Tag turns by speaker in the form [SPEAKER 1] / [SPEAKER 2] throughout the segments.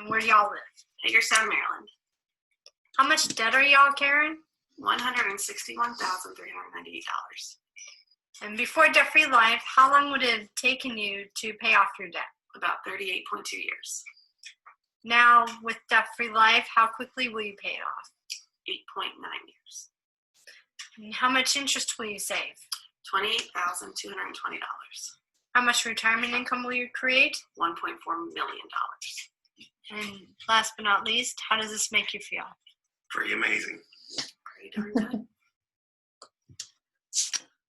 [SPEAKER 1] And where do y'all live?
[SPEAKER 2] Hagerstown, Maryland.
[SPEAKER 1] How much debt are y'all carrying?
[SPEAKER 2] $161,398.
[SPEAKER 1] And before debt-free life, how long would it have taken you to pay off your debt?
[SPEAKER 2] About 38.2 years.
[SPEAKER 1] Now, with debt-free life, how quickly will you pay it off?
[SPEAKER 2] 8.9 years.
[SPEAKER 1] And how much interest will you save?
[SPEAKER 2] $28,220.
[SPEAKER 1] How much retirement income will you create?
[SPEAKER 2] $1.4 million.
[SPEAKER 1] And last but not least, how does this make you feel?
[SPEAKER 3] Pretty amazing.
[SPEAKER 2] Pretty darn good.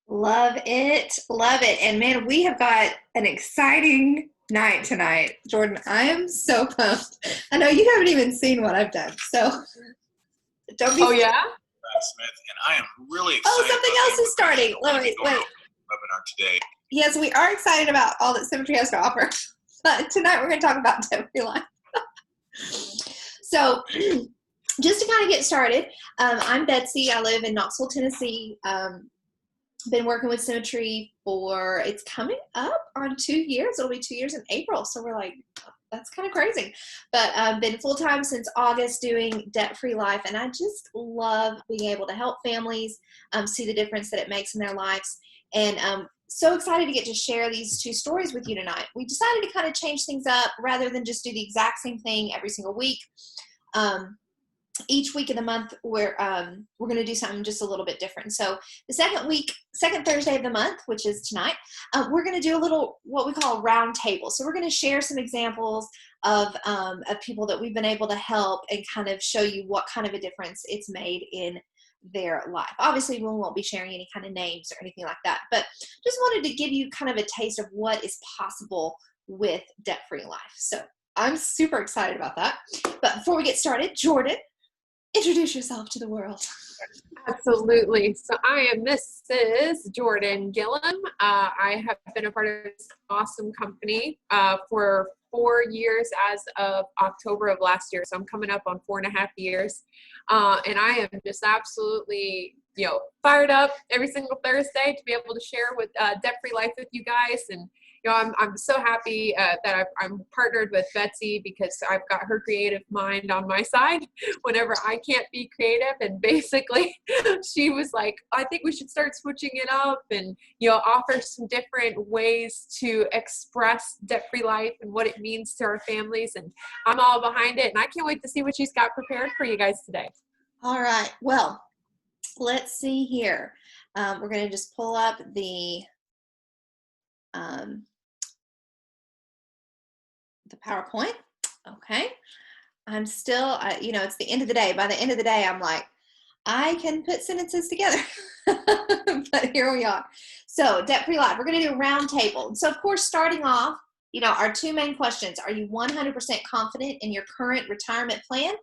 [SPEAKER 4] Love it. Love it. And man, we have got an exciting night tonight. Jordan, I am so pumped. I know you haven't even seen what I've done. So don't be
[SPEAKER 5] Oh, yeah?
[SPEAKER 3] Smith, and I am really excited.
[SPEAKER 4] Oh, something else is starting. Wait.
[SPEAKER 3] Webinar today.
[SPEAKER 4] Yes, we are excited about all that Symmetry has to offer. But tonight we're going to talk about debt-free life. So just to kind of get started, I'm Betsy. I live in Knoxville, Tennessee. Been working with Symmetry for, it's coming up on 2 years. It'll be 2 years in April. So we're like, that's kind of crazy. But I've been full-time since August doing debt-free life. And I just love being able to help families see the difference that it makes in their lives. And so excited to get to share these two stories with you tonight. We decided to kind of change things up rather than just do the exact same thing every single week. Each week of the month, we're going to do something just a little bit different. So the second Thursday of the month, which is tonight, we're going to do a little, what we call a roundtable. So we're going to share some examples of people that we've been able to help and kind of show you what kind of a difference it's made in their life. Obviously, we won't be sharing any kind of names or anything like that, but just wanted to give you kind of a taste of what is possible with debt-free life. So I'm super excited about that. But before we get started, Jordan, introduce yourself to the world.
[SPEAKER 5] Absolutely. So I am Mrs. Jordan Gillum. I have been a part of this awesome company for 4 years as of October of last year. So I'm coming up on 4.5 years. And I am just absolutely, fired up every single Thursday to be able to share with debt-free life with you guys. And I'm so happy that I'm partnered with Betsy because I've got her creative mind on my side whenever I can't be creative. And basically, she was like, I think we should start switching it up and, offer some different ways to express debt-free life and what it means to our families. And I'm all behind it. And I can't wait to see what she's got prepared for you guys today.
[SPEAKER 4] All right. Well, let's see here. We're going to just pull up the PowerPoint. Okay. I'm still, it's the end of the day. By the end of the day, I'm like, I can put sentences together. But here we are. So debt-free life, we're going to do a round table. So of course, starting off, our two main questions. Are you 100% confident in your current retirement plan?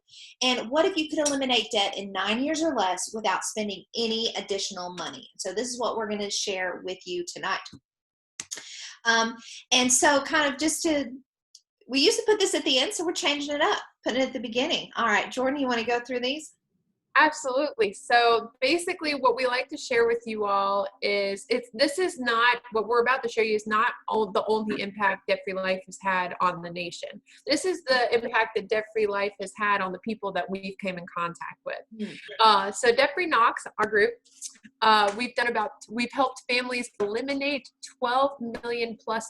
[SPEAKER 4] And what if you could eliminate debt in 9 years or less without spending any additional money? So this is what we're going to share with you tonight. And so kind of we used to put this at the end, so we're changing it up, putting it at the beginning. All right, Jordan, you want to go through these?
[SPEAKER 5] Absolutely. So basically what we like to share with you all is this is not what we're about to show you is not the only impact debt-free life has had on the nation. This is the impact that debt-free life has had on the people that we've came in contact with. So Debt-Free Knox, our group, we've helped families eliminate $12 million plus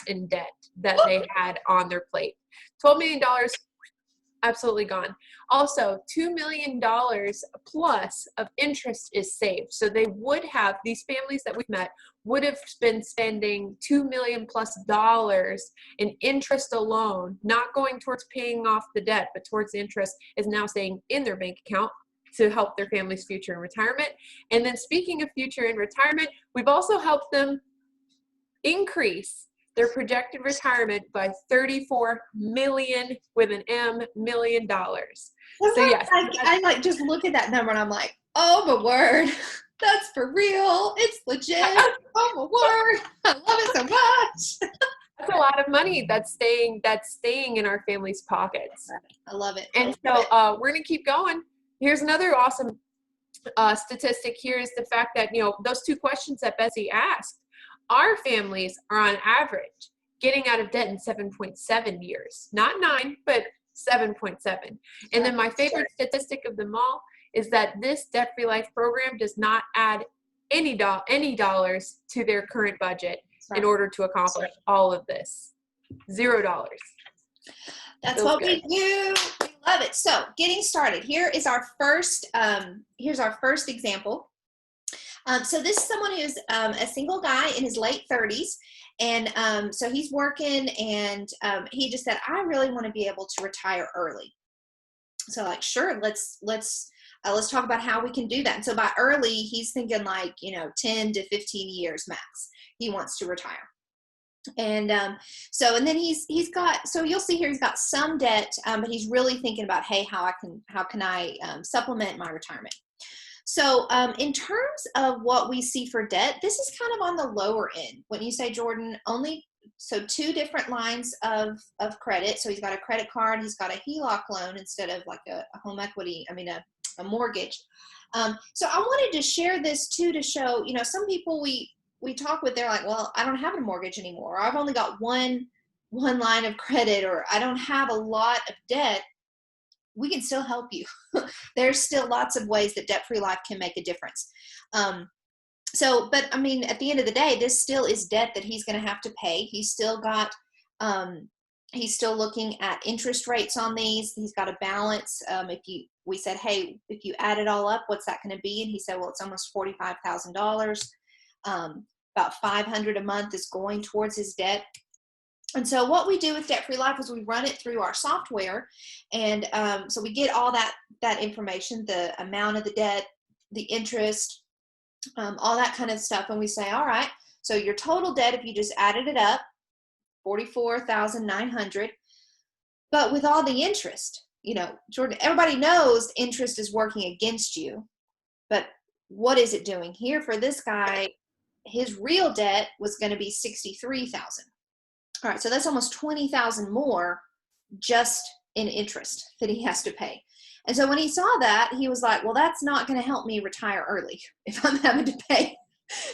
[SPEAKER 5] in debt that they had on their plate. $12 million absolutely gone. Also, $2 million plus of interest is saved. So these families that we've met would have been spending $2 million plus in interest alone, not going towards paying off the debt, but towards the interest is now staying in their bank account to help their family's future in retirement. And then speaking of future in retirement, we've also helped them increase their projected retirement by $34 million with an M million dollars. So yes,
[SPEAKER 4] I just look at that number and I'm like, oh my word, that's for real. It's legit. Oh my word, I love it so much.
[SPEAKER 5] That's a lot of money that's staying in our families' pockets.
[SPEAKER 4] I love it.
[SPEAKER 5] And so we're gonna keep going. Here's another awesome statistic. Here is the fact that those two questions that Betsy asked. Our families are on average getting out of debt in 7.7 years, not 9, but 7.7. And then my favorite statistic of them all is that this debt-free life program does not add any dollars to their current budget in order to accomplish all of this. $0.
[SPEAKER 4] That's
[SPEAKER 5] Feels
[SPEAKER 4] what
[SPEAKER 5] good.
[SPEAKER 4] we do. We love it. So getting started. Here is our first, here's our first example. So this is someone who's a single guy in his late 30s. And so he's working, and he just said, I really want to be able to retire early. So like, sure, let's talk about how we can do that. And so by early, he's thinking like, 10 to 15 years max. He wants to retire. And and then he's got, so you'll see here, he's got some debt, but he's really thinking about, hey, how can I supplement my retirement? So in terms of what we see for debt, this is kind of on the lower end. When you say, Jordan, so 2 different lines of credit. So he's got a credit card, he's got a HELOC loan instead of like a home equity, a mortgage. So I wanted to share this too, to show, some people we talk with, they're like, well, I don't have a mortgage anymore, or I've only got one line of credit, or I don't have a lot of debt. We can still help you. There's still lots of ways that debt-free life can make a difference. But at the end of the day, this still is debt that he's going to have to pay. He's still got, he's still looking at interest rates on these. He's got a balance. We said, hey, if you add it all up, what's that going to be? And he said, well, it's almost $45,000. About $500 a month is going towards his debt. And so what we do with Debt-Free Life is we run it through our software. And so we get all that information, the amount of the debt, the interest, all that kind of stuff. And we say, all right, so your total debt, if you just added it up, $44,900. But with all the interest, Jordan, everybody knows interest is working against you. But what is it doing? Here for this guy, his real debt was going to be $63,000. All right, so that's almost $20,000 more just in interest that he has to pay. And so when he saw that, he was like, well, that's not going to help me retire early if I'm having to pay.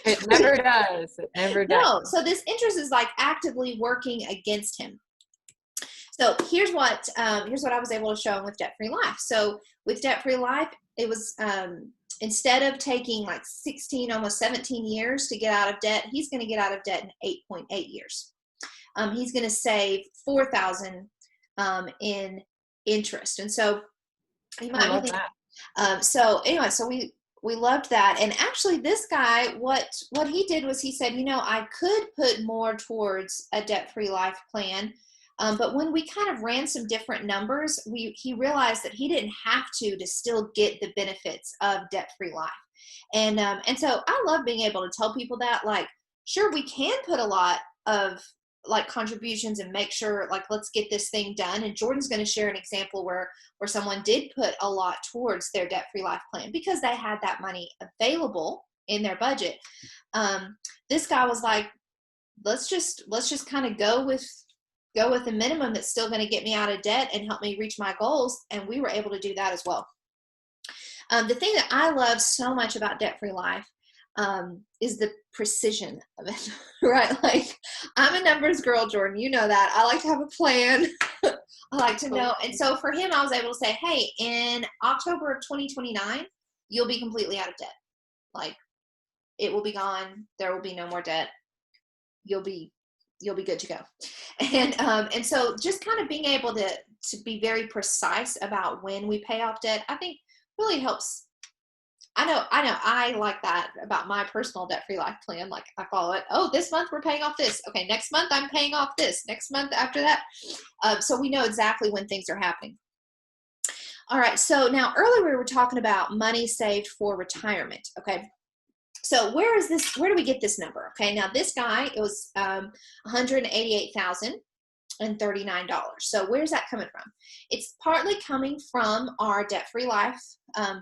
[SPEAKER 5] It never does. It never does.
[SPEAKER 4] No, so this interest is like actively working against him. So here's what I was able to show him with Debt-Free Life. So with Debt-Free Life, it was instead of taking like 16, almost 17 years to get out of debt, he's going to get out of debt in 8.8 years. He's going to save $4,000 in interest. And so you might be thinking, so we loved that. And actually this guy, what he did was he said, I could put more towards a debt-free life plan. But when we kind of ran some different numbers, he realized that he didn't have to still get the benefits of debt-free life. And so I love being able to tell people that, like, sure, we can put a lot of like contributions and make sure, like, let's get this thing done. And Jordan's going to share an example where someone did put a lot towards their debt-free life plan because they had that money available in their budget. This guy was like, let's just kind of go with a minimum that's still going to get me out of debt and help me reach my goals. And we were able to do that as well. The thing that I love so much about debt-free life is the precision of it, right? Like, I'm a numbers girl, Jordan, you know that. I like to have a plan. I like to know. And so for him, I was able to say, hey, in October of 2029, you'll be completely out of debt. Like, it will be gone. There will be no more debt. You'll be good to go. And so just kind of being able to be very precise about when we pay off debt, I think really helps. I know I like that about my personal debt-free life plan. Like, I follow it. Oh, this month we're paying off this. Okay, next month I'm paying off this. Next month after that. So we know exactly when things are happening. All right, so now earlier we were talking about money saved for retirement, okay? So where do we get this number? Okay, now this guy, it was $188,039. So where's that coming from? It's partly coming from our debt-free life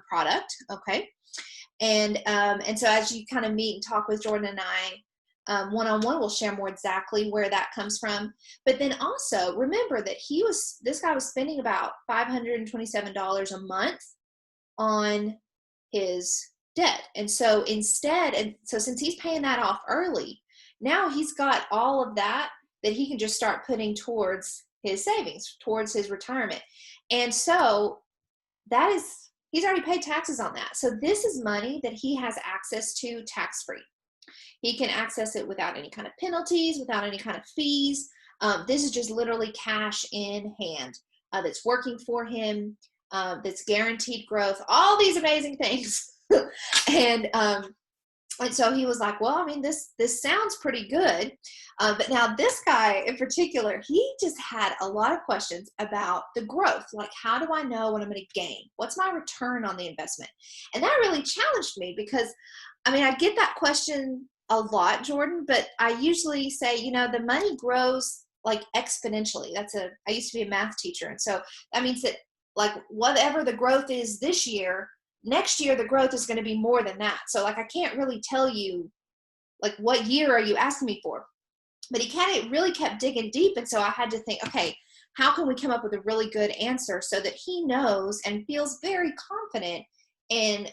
[SPEAKER 4] product, okay? And so as you kind of meet and talk with Jordan and I one-on-one, we'll share more exactly where that comes from. But then also remember that this guy was spending about $527 a month on his debt. And so since he's paying that off early, now he's got all of that he can just start putting towards his savings towards his retirement. And so he's already paid taxes on that. So this is money that he has access to tax-free. He can access it without any kind of penalties, without any kind of fees. This is just literally cash in hand that's working for him, that's guaranteed growth, all these amazing things. And so he was like, well, I mean, this sounds pretty good. But now this guy in particular, he just had a lot of questions about the growth. Like, how do I know what I'm going to gain? What's my return on the investment? And that really challenged me because, I mean, I get that question a lot, Jordan, but I usually say, the money grows like exponentially. I used to be a math teacher. And so that means that like whatever the growth is this year, next year the growth is going to be more than that. So like I can't really tell you like what year are you asking me for, but he really kept digging deep. And so I had to think, okay, how can we come up with a really good answer so that he knows and feels very confident in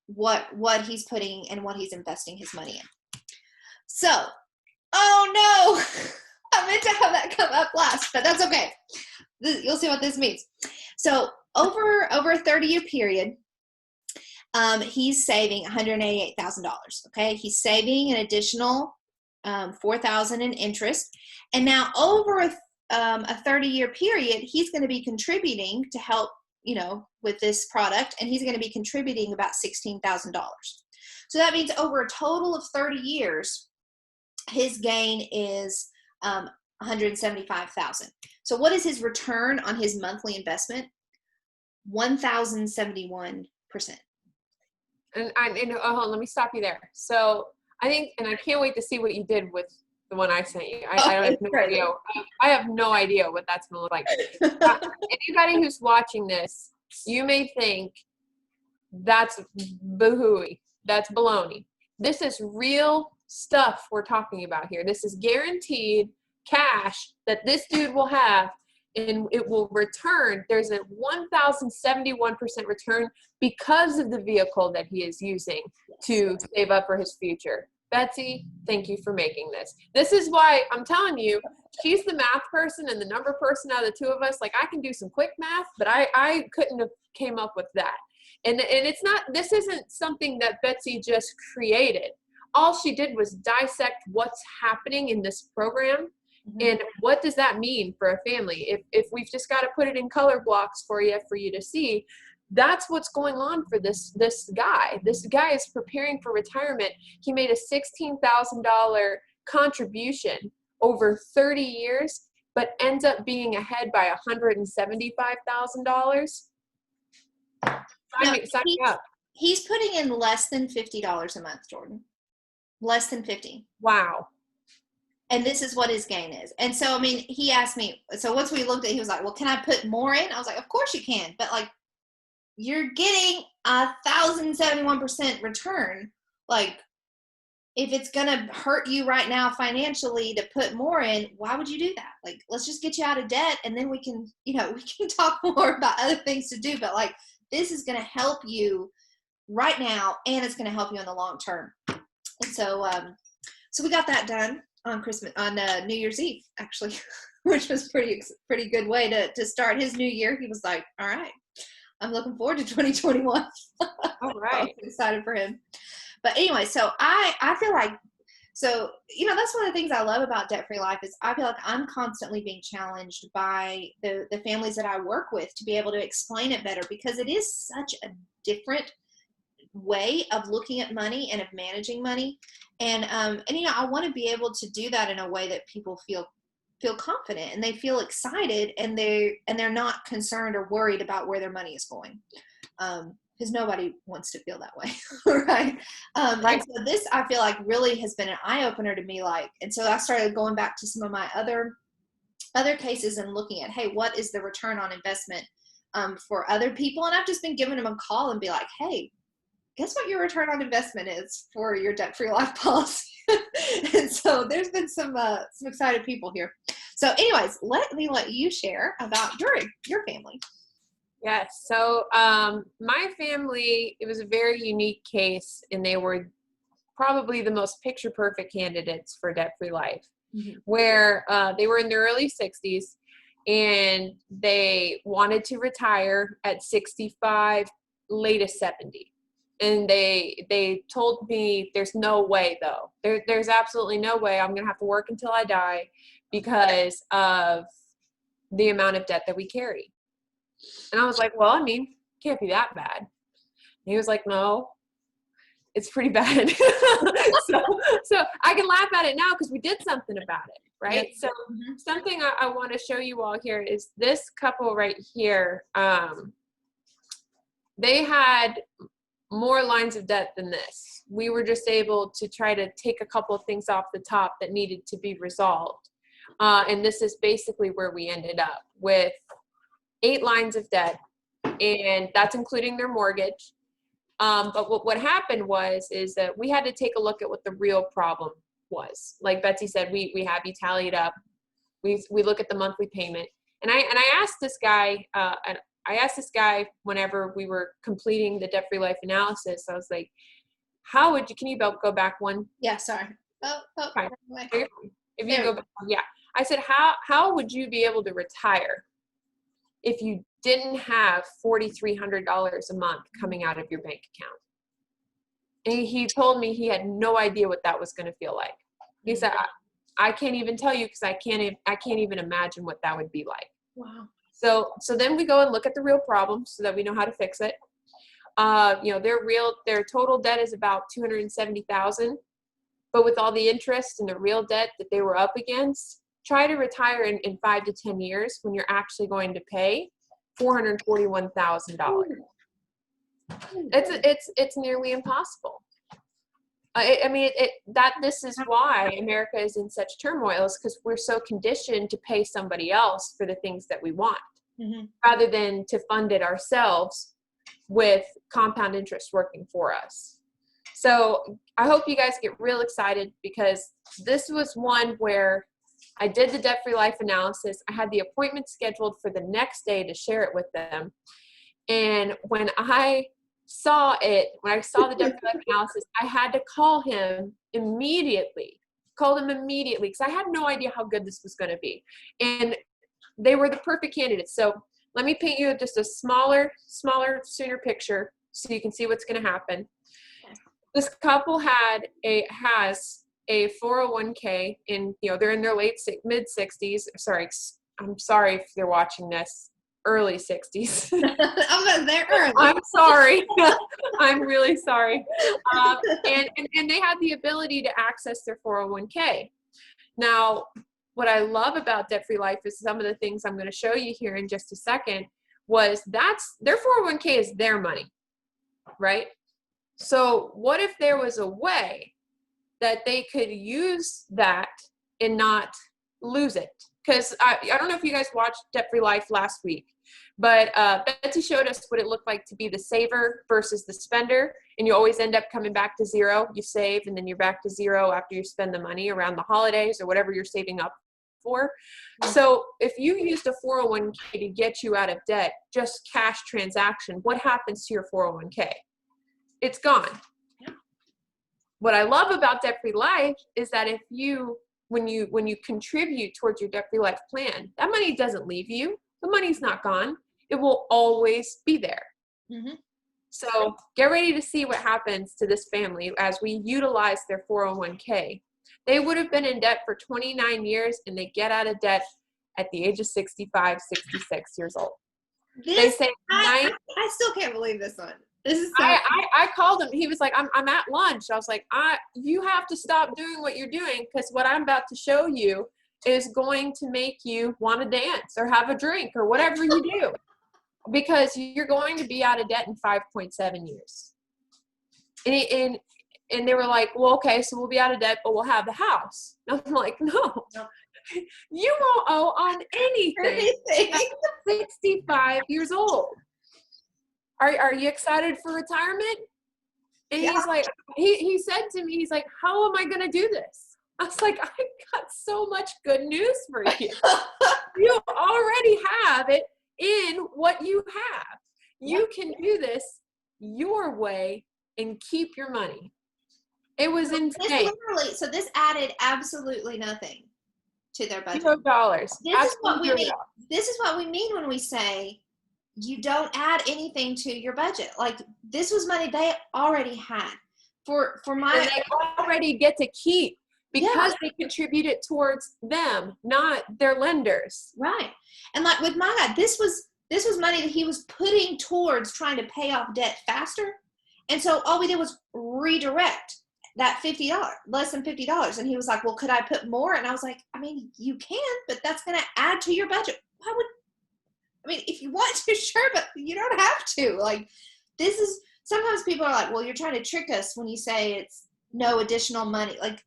[SPEAKER 4] what he's putting and what he's investing his money in. So, oh no, I meant to have that come up last, but that's okay. You'll see what this means. So over a 30-year period, he's saving $188,000. Okay, he's saving an additional $4,000 in interest, and now over a 30-year period, he's going to be contributing to help, with this product, and he's going to be contributing about $16,000. So that means over a total of 30 years, his gain is $175,000. So what is his return on his monthly investment? 1,071%.
[SPEAKER 5] And hold on, let me stop you there. So I think, and I can't wait to see what you did with the one I sent you. I have no idea. I have no idea what that's going to look like. Anybody who's watching this, you may think that's boo-hooey. That's baloney. This is real stuff we're talking about here. This is guaranteed cash that this dude will have, and it will return. There's a 1,071% return because of the vehicle that he is using to save up for his future. Betsy, thank you for making this. This is why I'm telling you, she's the math person and the number person out of the two of us. Like, I can do some quick math, but I couldn't have came up with that. And it's not, this isn't something that Betsy just created. All she did was dissect what's happening in this program. And what does that mean for a family? If we've just got to put it in color blocks for you to see, that's what's going on for this guy. This guy is preparing for retirement. He made a $16,000 contribution over 30 years, but ends up being ahead by $175,000. Sign me up.
[SPEAKER 4] He's putting in less than $50 a month, Jordan. Less than 50.
[SPEAKER 5] Wow.
[SPEAKER 4] And this is what his gain is. And so, I mean, he asked me, so once we looked at it, he was like, well, can I put more in? I was like, of course you can. But like, you're getting 1,071% return. Like, if it's going to hurt you right now financially to put more in, why would you do that? Like, let's just get you out of debt, and then we can, we can talk more about other things to do. But like, this is going to help you right now, and it's going to help you in the long term. And so, so we got that done on New Year's Eve, actually, which was pretty good way to start his new year. He was like, all right, I'm looking forward to 2021.
[SPEAKER 5] All right.
[SPEAKER 4] I'm excited for him. But anyway, so I feel like, so, that's one of the things I love about Debt Free Life is I feel like I'm constantly being challenged by the families that I work with to be able to explain it better, because it is such a different way of looking at money and of managing money. And I want to be able to do that in a way that people feel confident and they feel excited, and they're not concerned or worried about where their money is going. Because nobody wants to feel that way, right?
[SPEAKER 5] Right.
[SPEAKER 4] And so this, I feel like, really has been an eye-opener to me. Like, and so I started going back to some of my other cases and looking at, hey, what is the return on investment for other people? And I've just been giving them a call and be like, hey, guess what your return on investment is for your debt-free life policy? And so there's been some excited people here. So anyways, let you share about your family.
[SPEAKER 5] Yes. So my family, it was a very unique case, and they were probably the most picture-perfect candidates for debt-free life, where they were in their early 60s, and they wanted to retire at 65, latest 70. And they told me there's no way though. There's absolutely no way. I'm going to have to work until I die because of the amount of debt that we carry. And I was like, well, I mean, can't be that bad. And he was like, no, it's pretty bad. so I can laugh at it now because we did something about it, right?
[SPEAKER 4] Yep.
[SPEAKER 5] So something I want to show you all here is this couple right here. They had more lines of debt than this. We were just able to try to take a couple of things off the top that needed to be resolved. And this is basically where we ended up with 8 lines of debt, and that's including their mortgage. But what happened is that we had to take a look at what the real problem was. Like Betsy said, we have you tallied up. We look at the monthly payment, and I asked this guy. Whenever we were completing the debt-free life analysis, I was like, can you go back one?
[SPEAKER 4] Yeah, sorry.
[SPEAKER 5] Fine. If you go back, yeah. I said, how would you be able to retire if you didn't have $4,300 a month coming out of your bank account? And he told me he had no idea what that was going to feel like. He said, I can't even tell you because I can't even imagine what that would be like.
[SPEAKER 4] Wow.
[SPEAKER 5] So then we go and look at the real problem so that we know how to fix it. Their total debt is about $270,000, but with all the interest and the real debt that they were up against, try to retire in 5 to 10 years when you're actually going to pay $441,000. It's nearly impossible. This is why America is in such turmoil, is because we're so conditioned to pay somebody else for the things that we want, rather than to fund it ourselves with compound interest working for us. So I hope you guys get real excited, because this was one where I did the debt-free life analysis. I had the appointment scheduled for the next day to share it with them. And when I saw the debt-free life analysis, I had to call him immediately. Because I had no idea how good this was going to be. And they were the perfect candidates. So let me paint you just a smaller, sooner picture so you can see what's going to happen. This couple has a 401k, and they're in their mid 60s. I'm sorry if they're watching this, early 60s.
[SPEAKER 4] They're early.
[SPEAKER 5] I'm sorry. I'm really sorry. And they had the ability to access their 401k. Now, what I love about debt-free life is some of the things I'm going to show you here in just a second. That's their 401k is their money, right? So what if there was a way that they could use that and not lose it? Because I don't know if you guys watched Debt-Free Life last week, but Betsy showed us what it looked like to be the saver versus the spender, and you always end up coming back to zero. You save, and then you're back to zero after you spend the money around the holidays or whatever you're saving up for. So if you used a 401k to get you out of debt, just cash transaction, what happens to your 401k? It's gone. What I love about debt-free life is that when you contribute towards your debt-free life plan, that money doesn't leave you. The money's not gone. It will always be there. So get ready to see what happens to this family as we utilize their 401k. They would have been in debt for 29 years, and they get out of debt at the age of 65, 66 years old.
[SPEAKER 4] I still can't believe this one. This is so
[SPEAKER 5] I called him. He was like, I'm at lunch. I was like, you have to stop doing what you're doing, because what I'm about to show you is going to make you want to dance or have a drink or whatever you do, because you're going to be out of debt in 5.7 years. And they were like, well, okay, so we'll be out of debt, but we'll have the house. And I'm like, no. You won't owe on anything at 65 years old. Are you excited for retirement? And he's like, he said to me, he's like, how am I going to do this? I was like, I got so much good news for you. You already have it in what you have. You can do this your way and keep your money. It was insane.
[SPEAKER 4] So this added absolutely nothing. to their budget.
[SPEAKER 5] $0.
[SPEAKER 4] This is what we
[SPEAKER 5] Absolutely
[SPEAKER 4] mean. This is what we mean when we say you don't add anything to your budget. Like, this was money they already had. For
[SPEAKER 5] And
[SPEAKER 4] my
[SPEAKER 5] they already get to keep because they contribute it towards them, not their lenders.
[SPEAKER 4] right. And like with my dad, this was money that he was putting towards trying to pay off debt faster. And so all we did was redirect that $50, less than $50. And he was like, well, could I put more? And I was like, I mean, you can, but that's going to add to your budget. Why would, I mean, if you want to, sure, but you don't have to. Like, this is, sometimes people are like, well, you're trying to trick us when you say it's no additional money. Like,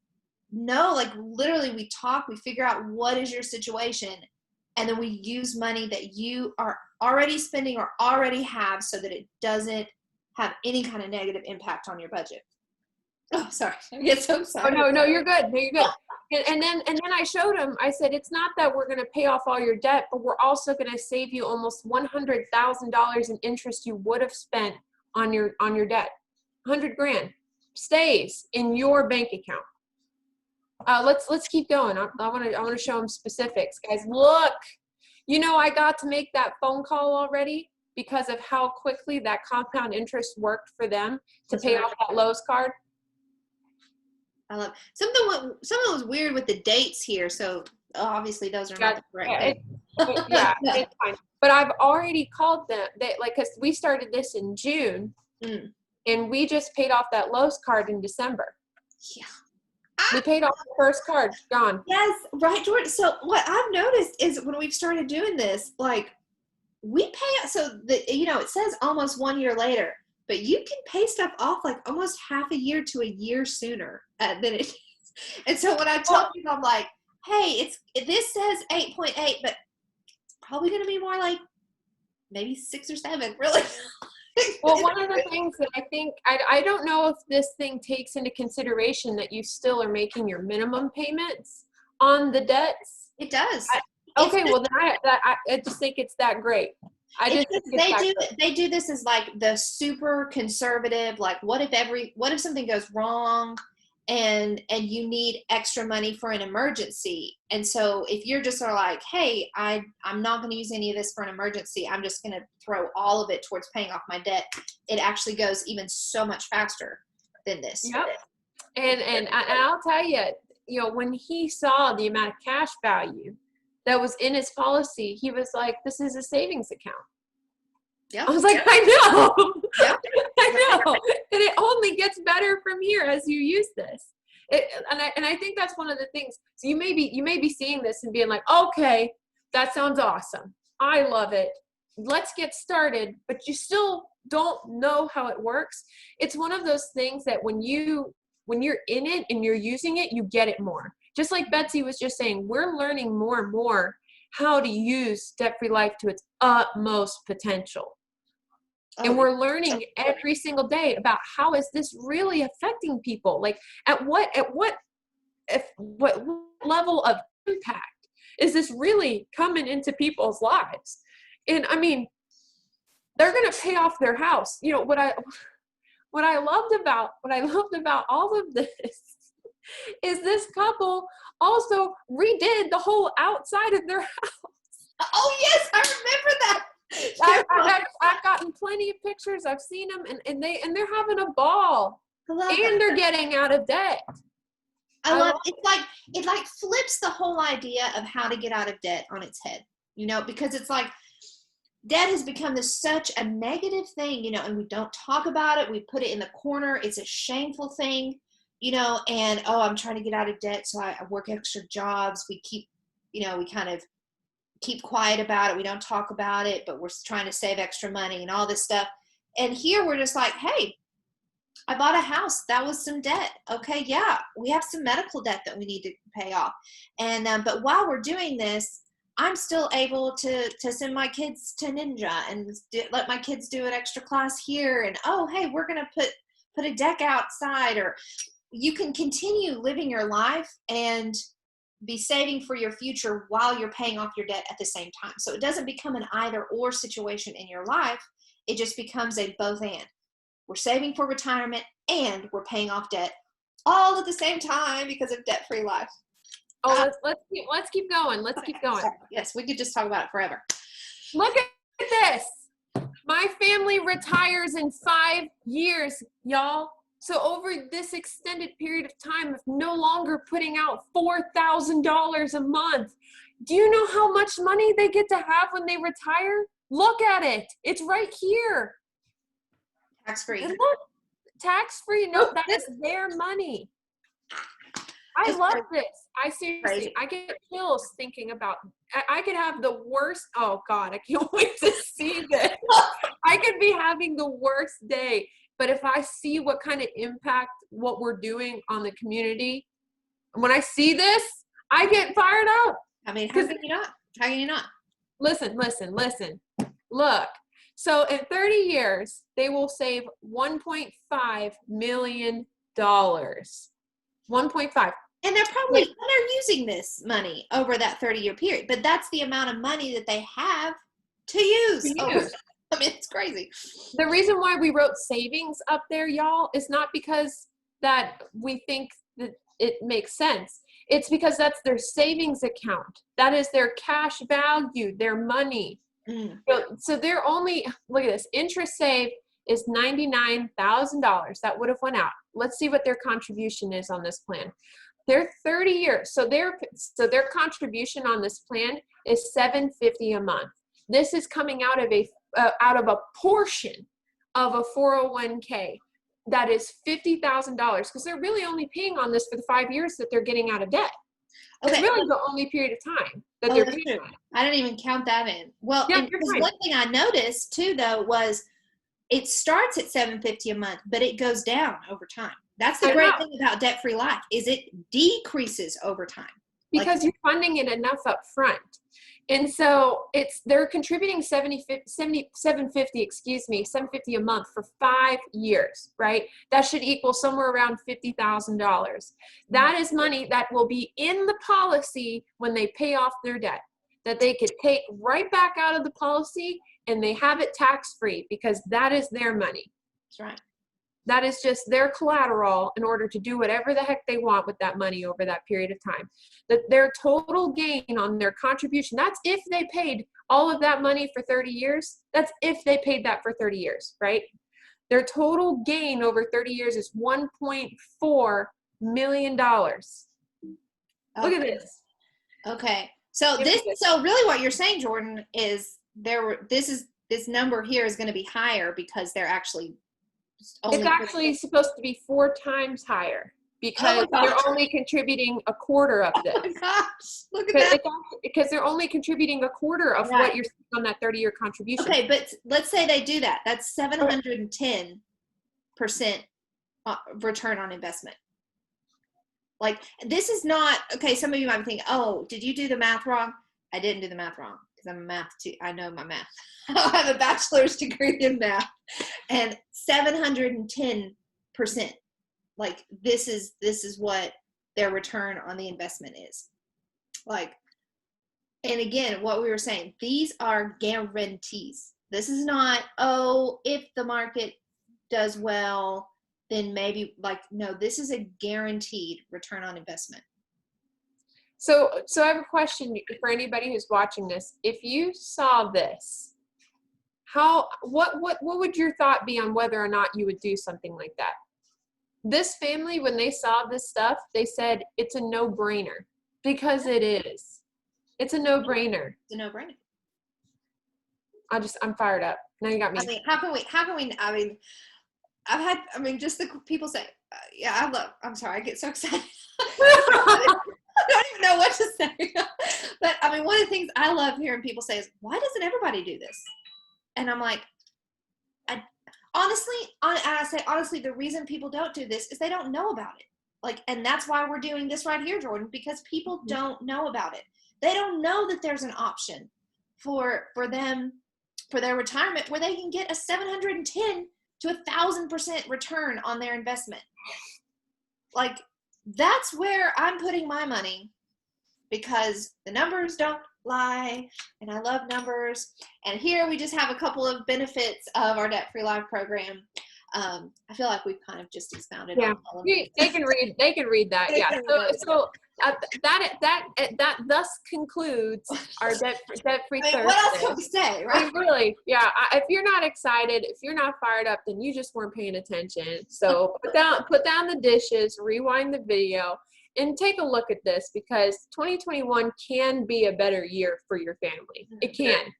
[SPEAKER 4] no, like literally we talk, we figure out what is your situation, and then we use money that you are already spending or already have so that it doesn't have any kind of negative impact on your budget. Oh, sorry. I get so excited.
[SPEAKER 5] Oh, no, you're good. No, you're good. And then I showed him, I said, it's not that we're going to pay off all your debt, but we're also going to save you almost $100,000 in interest you would have spent on your debt. $100,000 stays in your bank account. Let's keep going. I want to show him specifics, guys. Look, I got to make that phone call already because of how quickly that compound interest worked for them to pay off that Lowe's card.
[SPEAKER 4] I love something was weird with the dates here, so obviously those are not the correct dates.
[SPEAKER 5] Yeah, it's fine. But I've already called them. Because we started this in June, and we just paid off that Lowe's card in December.
[SPEAKER 4] Yeah.
[SPEAKER 5] We paid off the first card, gone.
[SPEAKER 4] Yes, right, Jordan. So what I've noticed is when we've started doing this, like we pay, so it says almost 1 year later, but you can pay stuff off like almost half a year to a year sooner than it is. And so when I tell people, I'm like, hey, this says 8.8, but it's probably going to be more like maybe 6 or 7, really.
[SPEAKER 5] Well, one of the things that I think, I don't know if this thing takes into consideration that you still are making your minimum payments on the debts.
[SPEAKER 4] It does.
[SPEAKER 5] Then I just think it's that great.
[SPEAKER 4] They do this as like the super conservative, like what if something goes wrong and you need extra money for an emergency. And so if you're just sort of like, hey, I'm not going to use any of this for an emergency, I'm just going to throw all of it towards paying off my debt, it actually goes even so much faster than this.
[SPEAKER 5] Yep. And I'll tell you, when he saw the amount of cash value that was in his policy, he was like, this is a savings account.
[SPEAKER 4] Yep.
[SPEAKER 5] I was like, I know.
[SPEAKER 4] Yep.
[SPEAKER 5] I know. And it only gets better from here as you use this. And I think that's one of the things. So you may be seeing this and being like, okay, that sounds awesome. I love it. Let's get started. But you still don't know how it works. It's one of those things that when you're in it and you're using it, you get it more. Just like Betsy was just saying, we're learning more and more how to use Debt-Free Life to its utmost potential. And we're learning every single day about how is this really affecting people? Like at what level of impact is this really coming into people's lives? And I mean, they're going to pay off their house. What I loved about all of this is this couple also redid the whole outside of their house.
[SPEAKER 4] Oh yes, I remember that.
[SPEAKER 5] I've gotten plenty of pictures. I've seen them, and they're having a ball, and they're getting out of debt.
[SPEAKER 4] I love it. Like flips the whole idea of how to get out of debt on its head. Because it's like debt has become such a negative thing. And we don't talk about it. We put it in the corner. It's a shameful thing. And I'm trying to get out of debt, so I work extra jobs. We keep, we kind of keep quiet about it. We don't talk about it, but we're trying to save extra money and all this stuff. And here we're just like, hey, I bought a house. That was some debt. Okay, yeah, we have some medical debt that we need to pay off. And but while we're doing this, I'm still able to send my kids to Ninja and let my kids do an extra class here. And hey, we're gonna put a deck outside. Or you can continue living your life and be saving for your future while you're paying off your debt at the same time. So it doesn't become an either or situation in your life. It just becomes a both and. We're saving for retirement and we're paying off debt all at the same time because of Debt-Free Life.
[SPEAKER 5] Oh, let's keep going. Let's keep going.
[SPEAKER 4] Sorry. Yes, we could just talk about it forever.
[SPEAKER 5] Look at this. My family retires in 5 years, y'all. So over this extended period of time of no longer putting out $4,000 a month, do you know how much money they get to have when they retire? Look at it. It's right here.
[SPEAKER 4] Tax-free.
[SPEAKER 5] And look, tax-free. No,
[SPEAKER 4] Look,
[SPEAKER 5] that is their money. I
[SPEAKER 4] It's
[SPEAKER 5] love
[SPEAKER 4] crazy.
[SPEAKER 5] this. I seriously,
[SPEAKER 4] Crazy.
[SPEAKER 5] I get chills thinking about, I could have the worst, oh God, I can't wait to see this. I could be having the worst day, but if I see what kind of impact what we're doing on the community, when I see this, I get fired up.
[SPEAKER 4] I mean, how can you not? How can you not?
[SPEAKER 5] Listen. Look, so in 30 years, they will save $1.5 million. 1.5.
[SPEAKER 4] And they're using this money over that 30-year period, but that's the amount of money that they have to use.
[SPEAKER 5] To
[SPEAKER 4] over-
[SPEAKER 5] use.
[SPEAKER 4] I mean, it's crazy.
[SPEAKER 5] The reason why we wrote savings up there, y'all, is not because that we think that it makes sense. It's because that's their savings account. That is their cash value, their money.
[SPEAKER 4] Mm.
[SPEAKER 5] So they're only, look at this, interest save is $99,000. That would have went out. Let's see what their contribution is on this plan. They're 30 years. So their contribution on this plan is $750 a month. This is coming out of a portion of a 401k that is $50,000 because they're really only paying on this for the 5 years that they're getting out of debt. It's
[SPEAKER 4] Okay.
[SPEAKER 5] really the only period of time that
[SPEAKER 4] Oh,
[SPEAKER 5] they're
[SPEAKER 4] that's
[SPEAKER 5] paying
[SPEAKER 4] true.
[SPEAKER 5] on it.
[SPEAKER 4] I didn't even count that in. Well,
[SPEAKER 5] Yeah,
[SPEAKER 4] and
[SPEAKER 5] you're
[SPEAKER 4] 'cause
[SPEAKER 5] fine.
[SPEAKER 4] one thing I noticed too, though, was it starts at $750 a month, but it goes down over time. That's the
[SPEAKER 5] I
[SPEAKER 4] great
[SPEAKER 5] know.
[SPEAKER 4] thing about debt-free life is it decreases over time.
[SPEAKER 5] Because you're funding it enough up front. And so they're contributing $750 a month for 5 years, right? That should equal somewhere around $50,000. That is money that will be in the policy when they pay off their debt, that they could take right back out of the policy and they have it tax-free because that is their money.
[SPEAKER 4] That's right.
[SPEAKER 5] That is just their collateral in order to do whatever the heck they want with that money over that period of time. That their total gain on their contribution, that's if they paid all of that money for 30 years. That's if they paid that for 30 years, right? Their total gain over 30 years is $1.4 million. Look at this.
[SPEAKER 4] Okay. So
[SPEAKER 5] Look at this.
[SPEAKER 4] so really what you're saying, Jordan, is this number here is going to be higher because they're actually
[SPEAKER 5] It's actually supposed to be 4 times higher because
[SPEAKER 4] my
[SPEAKER 5] they're
[SPEAKER 4] gosh.
[SPEAKER 5] only contributing a quarter of this.
[SPEAKER 4] Oh my gosh, look at that.
[SPEAKER 5] Because they're only contributing a quarter of
[SPEAKER 4] Right.
[SPEAKER 5] what you're seeing on that 30-year contribution.
[SPEAKER 4] Okay, but let's say they do that. That's 710% return on investment. Like, this is not, okay, some of you might be thinking, oh, did you do the math wrong? I didn't do the math wrong because I'm a math too. I know my math. I have a bachelor's degree in math. And 710%. Like, this is what their return on the investment is. Like, and again, what we were saying, these are guarantees. This is not, oh, if the market does well, then maybe, like, no, this is a guaranteed return on investment.
[SPEAKER 5] So I have a question for anybody who's watching this. If you saw this, what would your thought be on whether or not you would do something like that? This family, when they saw this stuff, they said it's a no-brainer because it is. It's a no-brainer.
[SPEAKER 4] It's a no-brainer.
[SPEAKER 5] I'm fired up. Now you got me.
[SPEAKER 4] I mean, how can we, I mean, just the people say, I'm sorry, I get so excited. I don't even know what to say. But I mean, one of the things I love hearing people say is, why doesn't everybody do this? And I'm like, honestly, the reason people don't do this is they don't know about it. Like, and that's why we're doing this right here, Jordan, because people don't know about it. They don't know that there's an option for them, for their retirement, where they can get a 710 to 1,000% return on their investment. Like, that's where I'm putting my money, because the numbers don't lie, and I love numbers. And here we just have a couple of benefits of our debt-free life program. I feel like we've kind of just expounded
[SPEAKER 5] Yeah.
[SPEAKER 4] on all of it.
[SPEAKER 5] They can read. They can read that.
[SPEAKER 4] They
[SPEAKER 5] Yeah.
[SPEAKER 4] can
[SPEAKER 5] So,
[SPEAKER 4] read it.
[SPEAKER 5] so that thus concludes our debt-free
[SPEAKER 4] I mean,
[SPEAKER 5] Thursday.
[SPEAKER 4] what else can we say,
[SPEAKER 5] I
[SPEAKER 4] right?
[SPEAKER 5] mean, really, yeah. If you're not excited, if you're not fired up, then you just weren't paying attention. So put down the dishes, rewind the video, and take a look at this, because 2021 can be a better year for your family. It can,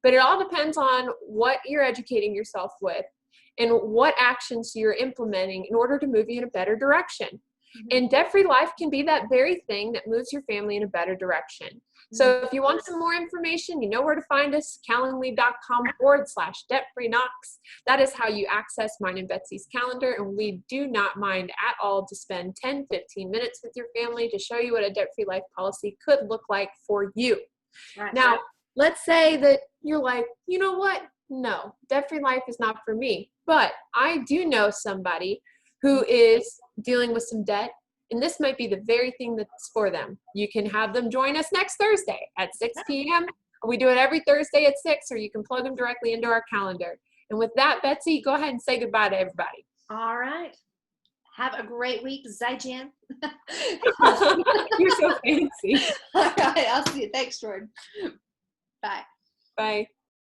[SPEAKER 5] but it all depends on what you're educating yourself with and what actions you're implementing in order to move you in a better direction. And debt-free life can be that very thing that moves your family in a better direction. So if you want some more information, you know where to find us, calendly.com/debt-free-knocks. That is how you access mine and Betsy's calendar. And we do not mind at all to spend 10, 15 minutes with your family to show you what a debt-free life policy could look like for you.
[SPEAKER 4] Right.
[SPEAKER 5] Now, let's say that you're like, you know what? No, debt-free life is not for me. But I do know somebody who is dealing with some debt, and this might be the very thing that's for them. You can have them join us next Thursday at 6 p.m. We do it every Thursday at 6, or you can plug them directly into our calendar. And with that, Betsy, go ahead and say goodbye to everybody.
[SPEAKER 4] All right. Have a great week, Zaijian.
[SPEAKER 5] You're so fancy.
[SPEAKER 4] All right. I'll see you. Thanks, Jordan. Bye.
[SPEAKER 5] Bye.